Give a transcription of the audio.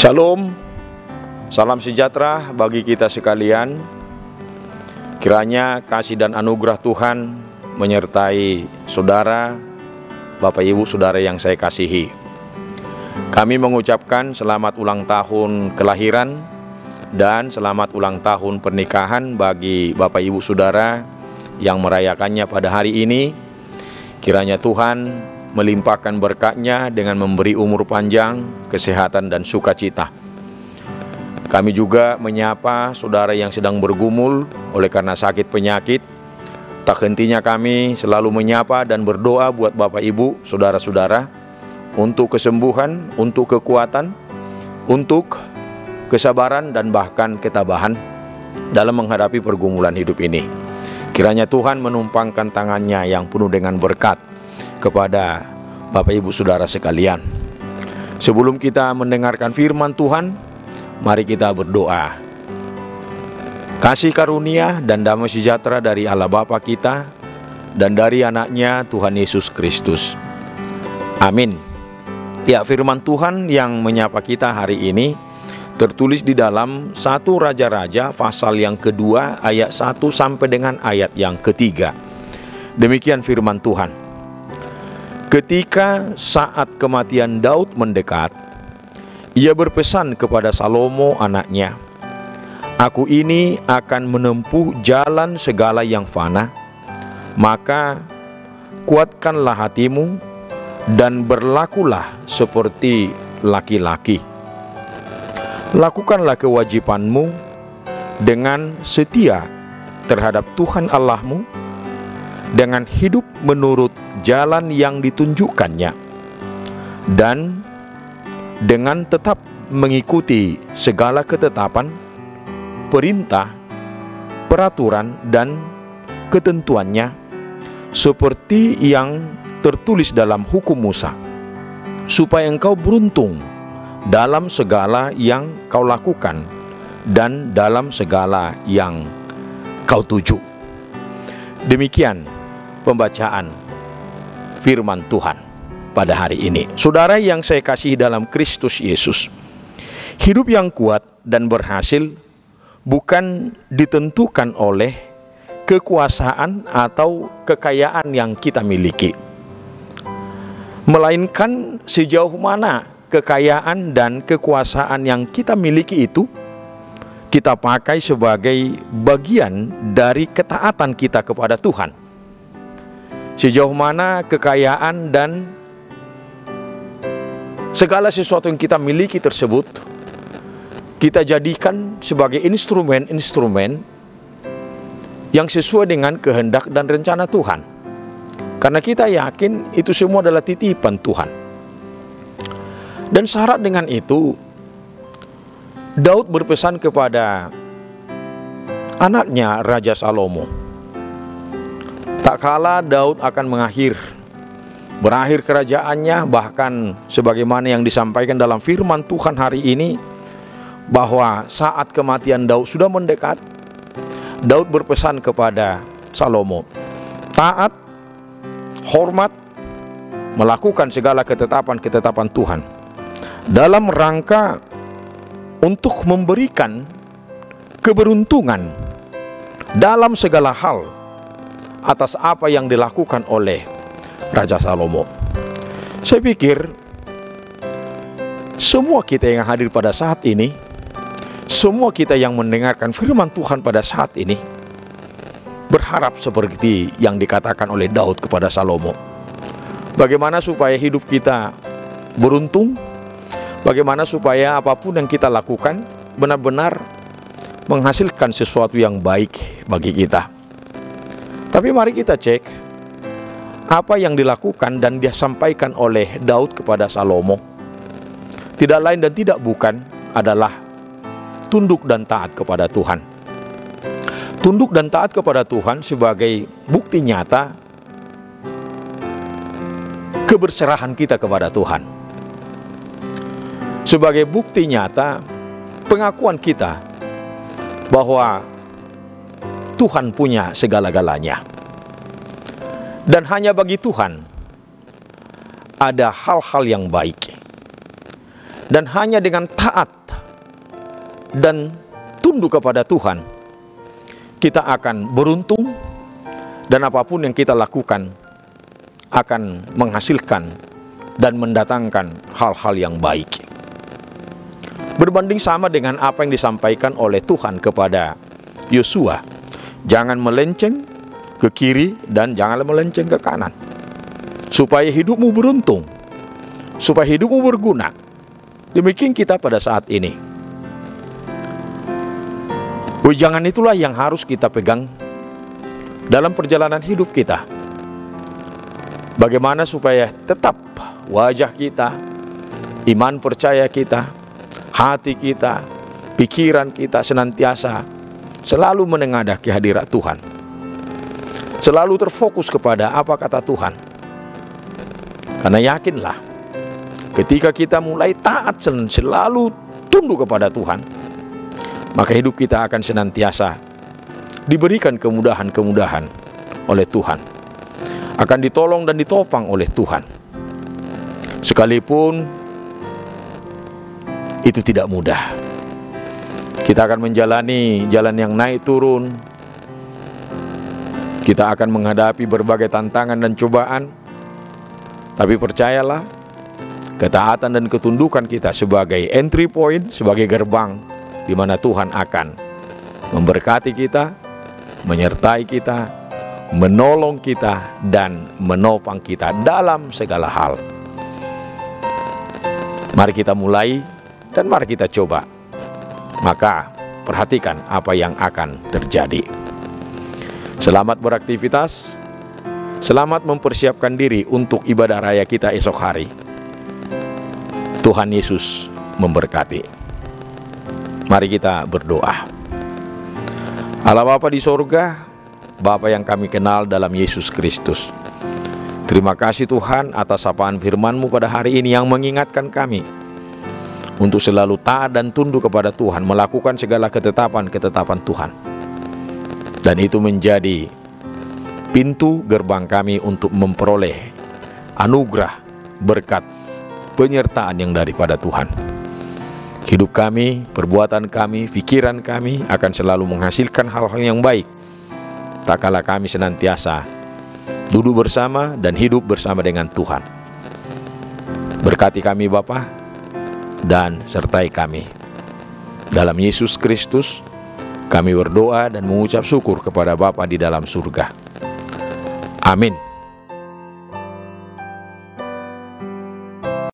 Shalom, salam sejahtera bagi kita sekalian. Kiranya kasih dan anugerah Tuhan menyertai saudara, Bapak Ibu Saudara yang saya kasihi. Kami mengucapkan selamat ulang tahun kelahiran dan selamat ulang tahun pernikahan bagi Bapak Ibu Saudara yang merayakannya pada hari ini. Kiranya Tuhan melimpahkan berkat-Nya dengan memberi umur panjang, kesehatan dan sukacita. Kami juga menyapa saudara yang sedang bergumul oleh karena sakit penyakit. Tak hentinya kami selalu menyapa dan berdoa buat Bapak Ibu, saudara-saudara, untuk kesembuhan, untuk kekuatan, untuk kesabaran dan bahkan ketabahan dalam menghadapi pergumulan hidup ini. Kiranya Tuhan menumpangkan tangan-Nya yang penuh dengan berkat kepada Bapak Ibu Saudara sekalian. Sebelum kita mendengarkan firman Tuhan, mari kita berdoa. Kasih karunia dan damai sejahtera dari Allah Bapa kita dan dari anak-Nya Tuhan Yesus Kristus. Amin. Ya, firman Tuhan yang menyapa kita hari ini tertulis di dalam 1 Raja-Raja pasal yang kedua ayat 1 sampai dengan ayat yang ketiga. Demikian firman Tuhan. Ketika saat kematian Daud mendekat, ia berpesan kepada Salomo anaknya, "Aku ini akan menempuh jalan segala yang fana, maka kuatkanlah hatimu dan berlakulah seperti laki-laki. Lakukanlah kewajibanmu dengan setia terhadap Tuhan Allahmu, dengan hidup menurut jalan yang ditunjukkannya, dan dengan tetap mengikuti segala ketetapan, perintah, peraturan, dan ketentuannya, seperti yang tertulis dalam hukum Musa, supaya engkau beruntung dalam segala yang kau lakukan dan dalam segala yang kau tuju." Demikian pembacaan firman Tuhan pada hari ini. Saudara yang saya kasihi dalam Kristus Yesus, hidup yang kuat dan berhasil bukan ditentukan oleh kekuasaan atau kekayaan yang kita miliki, melainkan sejauh mana kekayaan dan kekuasaan yang kita miliki itu kita pakai sebagai bagian dari ketaatan kita kepada Tuhan. Sejauh mana kekayaan dan segala sesuatu yang kita miliki tersebut kita jadikan sebagai instrumen-instrumen yang sesuai dengan kehendak dan rencana Tuhan. Karena kita yakin itu semua adalah titipan Tuhan. Dan syarat dengan itu, Daud berpesan kepada anaknya Raja Salomo. Tak kala Daud akan berakhir kerajaannya, bahkan sebagaimana yang disampaikan dalam firman Tuhan hari ini, bahwa saat kematian Daud sudah mendekat, Daud berpesan kepada Salomo, taat, hormat, melakukan segala ketetapan-ketetapan Tuhan dalam rangka untuk memberikan keberuntungan dalam segala hal atas apa yang dilakukan oleh Raja Salomo. Saya pikir semua kita yang hadir pada saat ini, semua kita yang mendengarkan firman Tuhan pada saat ini, berharap seperti yang dikatakan oleh Daud kepada Salomo. Bagaimana supaya hidup kita beruntung, bagaimana supaya apapun yang kita lakukan benar-benar menghasilkan sesuatu yang baik bagi kita. Tapi mari kita cek apa yang dilakukan dan disampaikan oleh Daud kepada Salomo. Tidak lain dan tidak bukan adalah tunduk dan taat kepada Tuhan. Tunduk dan taat kepada Tuhan sebagai bukti nyata keberserahan kita kepada Tuhan. Sebagai bukti nyata pengakuan kita bahwa Tuhan punya segala-galanya. Dan hanya bagi Tuhan ada hal-hal yang baik. Dan hanya dengan taat dan tunduk kepada Tuhan, kita akan beruntung, dan apapun yang kita lakukan akan menghasilkan dan mendatangkan hal-hal yang baik. Berbanding sama dengan apa yang disampaikan oleh Tuhan kepada Yosua, jangan melenceng ke kiri dan janganlah melenceng ke kanan, supaya hidupmu beruntung, supaya hidupmu berguna. Demikian kita pada saat ini. Jangan itulah yang harus kita pegang dalam perjalanan hidup kita. Bagaimana supaya tetap wajah kita, iman percaya kita, hati kita, pikiran kita senantiasa selalu menengadah kehadirat Tuhan, selalu terfokus kepada apa kata Tuhan. Karena yakinlah, ketika kita mulai taat dan selalu tunduk kepada Tuhan, maka hidup kita akan senantiasa diberikan kemudahan-kemudahan oleh Tuhan, akan ditolong dan ditopang oleh Tuhan. Sekalipun itu tidak mudah, kita akan menjalani jalan yang naik turun, kita akan menghadapi berbagai tantangan dan cobaan. Tapi percayalah, ketaatan dan ketundukan kita sebagai entry point, sebagai gerbang di mana Tuhan akan memberkati kita, menyertai kita, menolong kita, dan menopang kita dalam segala hal. Mari kita mulai dan mari kita coba. Maka perhatikan apa yang akan terjadi. Selamat beraktivitas, selamat mempersiapkan diri untuk ibadah raya kita esok hari. Tuhan Yesus memberkati. Mari kita berdoa. Allah Bapa di sorga, Bapa yang kami kenal dalam Yesus Kristus, terima kasih Tuhan atas sapaan firman-Mu pada hari ini yang mengingatkan kami untuk selalu taat dan tunduk kepada Tuhan, melakukan segala ketetapan-ketetapan Tuhan. Dan itu menjadi pintu gerbang kami untuk memperoleh anugerah, berkat, penyertaan yang daripada Tuhan. Hidup kami, perbuatan kami, pikiran kami akan selalu menghasilkan hal-hal yang baik, tak kala kami senantiasa duduk bersama dan hidup bersama dengan Tuhan. Berkati kami Bapa, dan sertai kami. Dalam Yesus Kristus kami berdoa dan mengucap syukur kepada Bapa di dalam surga. Amin.